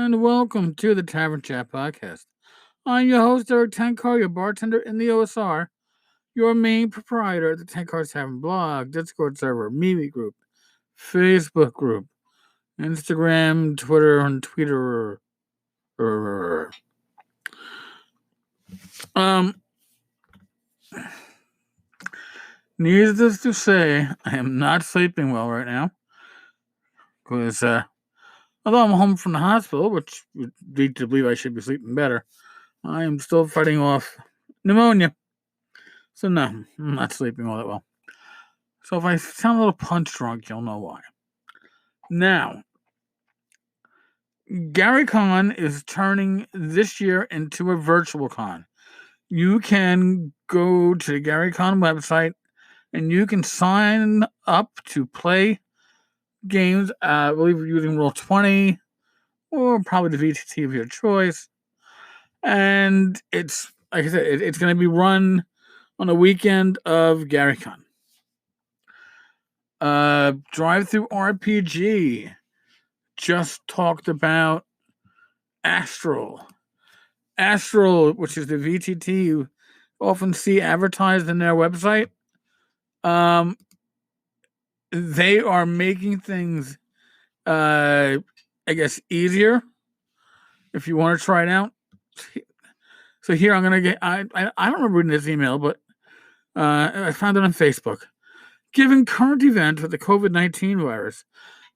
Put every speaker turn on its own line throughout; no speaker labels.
and welcome to the Tavern Chat Podcast. I'm your host, Eric Tenkar, your bartender in the OSR, your main proprietor of the Tenkar Tavern blog, Discord server, Mimi group, Facebook group, Instagram, Twitter, and Twitter. Um, Needless to say, I am not sleeping well right now because although I'm home from the hospital, which would lead to believe I should be sleeping better, I am still fighting off pneumonia. So no, I'm not sleeping all that well. So if I sound a little punch drunk, you'll know why. Now, Gary Con is turning this year into a virtual con. You can go to the Gary Con website and you can sign up to play games. I believe we're using Roll20 or probably the VTT of your choice. And it's, like I said, it's going to be run on a weekend of GaryCon. Drive Through RPG just talked about Astral. Astral, which is the VTT you often see advertised in their website. They are making things, I guess, easier if you want to try it out. So here I'm gonna get. I don't remember reading this email, but I found it on Facebook. Given current events with the COVID-19 virus,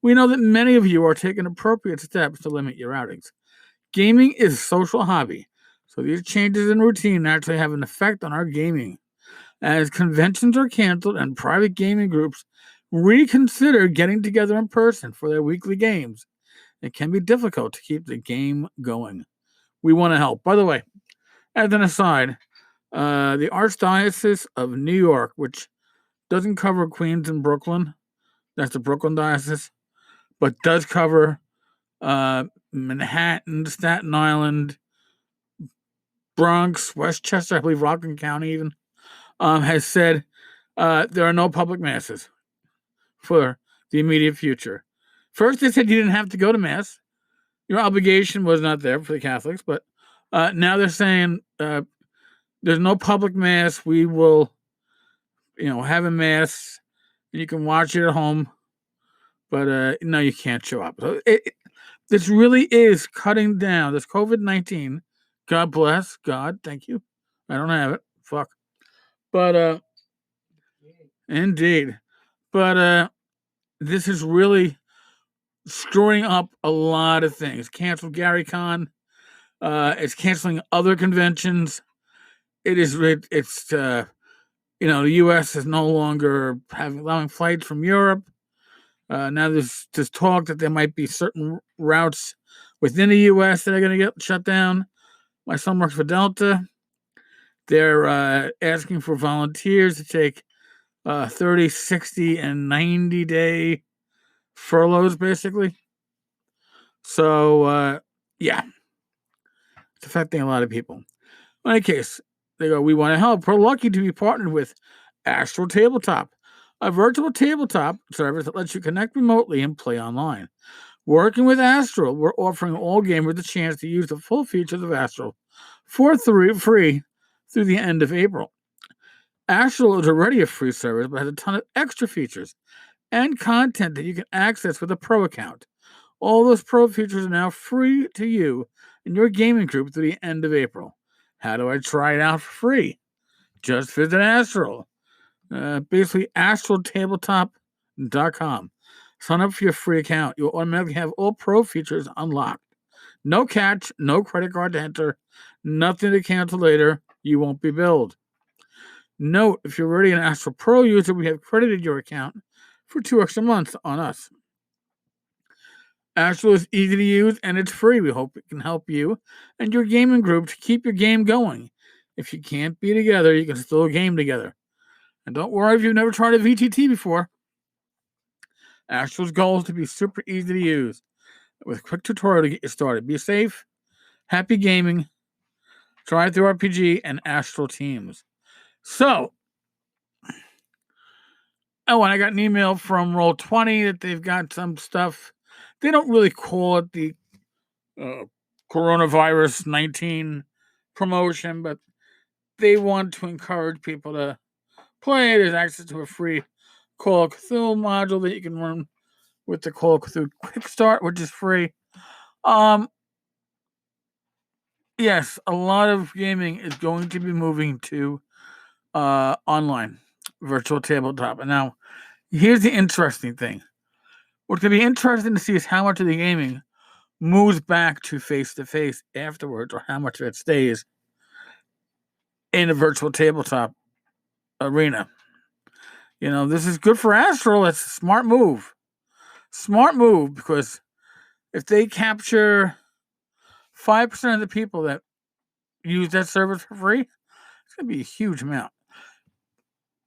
we know that many of you are taking appropriate steps to limit your outings. Gaming is a social hobby, so these changes in routine naturally have an effect on our gaming. As conventions are canceled and private gaming groups reconsider getting together in person for their weekly games, it can be difficult to keep the game going. We want to help. By the way, as an aside, the Archdiocese of New York, which doesn't cover Queens and Brooklyn, that's the Brooklyn Diocese, but does cover Manhattan, Staten Island, Bronx, Westchester, I believe Rockland County even, has said there are no public masses for the immediate future. First, they said you didn't have to go to mass. Your obligation was not there for the Catholics, but now they're saying there's no public mass. We will, have a mass, and you can watch it at home, but no, you can't show up. So this really is cutting down this COVID-19. God bless. God, thank you. I don't have it. Fuck. But indeed. But this is really screwing up a lot of things. Canceled GaryCon. It's canceling other conventions. It's the U.S. is no longer allowing flights from Europe. Now there's talk that there might be certain routes within the U.S. that are going to get shut down. My son works for Delta. They're asking for volunteers to take 30, 60, and 90-day furloughs, basically. So, yeah. It's affecting a lot of people. In any case, they go, we want to help. We're lucky to be partnered with Astral Tabletop, a virtual tabletop service that lets you connect remotely and play online. Working with Astral, we're offering all gamers the chance to use the full features of Astral for free through the end of April. Astral is already a free service, but has a ton of extra features and content that you can access with a pro account. All those pro features are now free to you and your gaming group through the end of April. How do I try it out for free? Just visit Astral. Basically, astraltabletop.com. Sign up for your free account. You'll automatically have all pro features unlocked. No catch, no credit card to enter, nothing to cancel later. You won't be billed. Note, if you're already an Astral Pro user, we have credited your account for 2 extra months on us. Astral is easy to use and it's free. We hope it can help you and your gaming group to keep your game going. If you can't be together, you can still game together. And don't worry if you've never tried a VTT before. Astral's goal is to be super easy to use with a quick tutorial to get you started. Be safe, happy gaming, Drive Through RPG, and Astral Teams. So, and I got an email from Roll20 that they've got some stuff. They don't really call it the coronavirus 19 promotion, but they want to encourage people to play. There's access to a free Call of Cthulhu module that you can run with the Call of Cthulhu Quick Start, which is free. Yes, a lot of gaming is going to be moving to online virtual tabletop. And now, here's the interesting thing. What's going to be interesting to see is how much of the gaming moves back to face-to-face afterwards, or how much of it stays in a virtual tabletop arena. This is good for Astral. It's a smart move. Because if they capture 5% of the people that use that service for free, it's going to be a huge amount.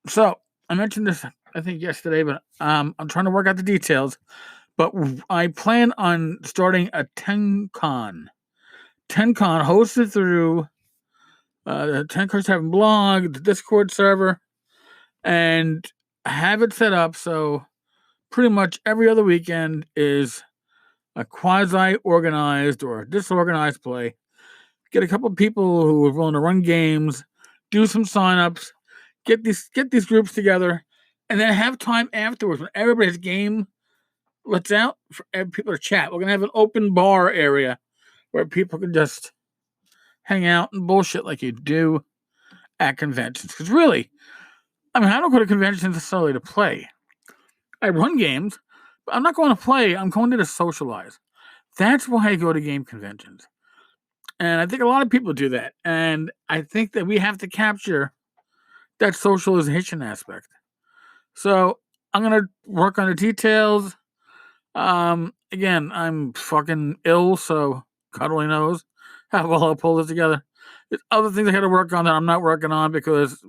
So I mentioned this, I think, yesterday, but I'm trying to work out the details. But I plan on starting a TenCon. TenCon hosted through the 10 Cards Tavern blog, the Discord server, and have it set up so pretty much every other weekend is a quasi-organized or disorganized play. Get a couple of people who are willing to run games, do some sign-ups, get these groups together, and then have time afterwards when everybody's game lets out for people to chat. We're going to have an open bar area where people can just hang out and bullshit like you do at conventions. Because really, I don't go to conventions necessarily to play. I run games, but I'm not going to play. I'm going to socialize. That's why I go to game conventions. And I think a lot of people do that. And I think that we have to capture that socialization aspect. So I'm going to work on the details. Again, I'm fucking ill, so God only knows how well I'll pull this together. There's other things I got to work on that I'm not working on because,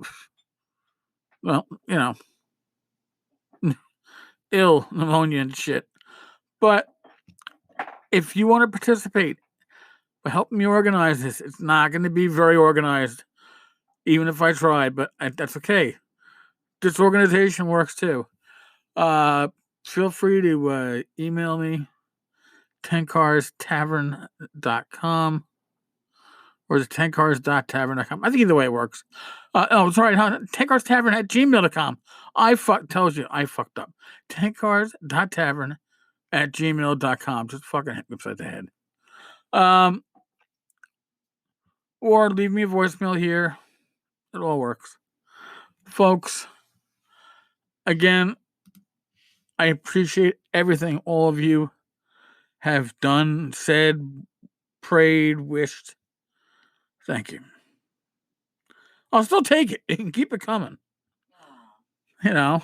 well, ill, pneumonia and shit. But if you want to participate, help me organize this. It's not going to be very organized, even if I try, but that's okay. Disorganization works too. Feel free to email me, 10carstavern.com, or is it 10cars.tavern.com? I think either way it works. Sorry, 10carstavern@gmail.com. I fucked up. 10cars.tavern@gmail.com. Just fucking hit me upside the head. Or leave me a voicemail here. It all works. Folks, again, I appreciate everything all of you have done, said, prayed, wished. Thank you. I'll still take it. You can keep it coming. I'm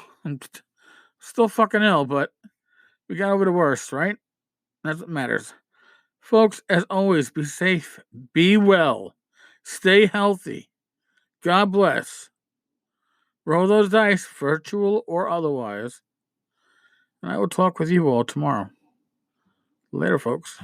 still fucking ill, but we got over the worst, right? That's what matters. Folks, as always, be safe, be well, stay healthy. God bless. Roll those dice, virtual or otherwise. And I will talk with you all tomorrow. Later, folks.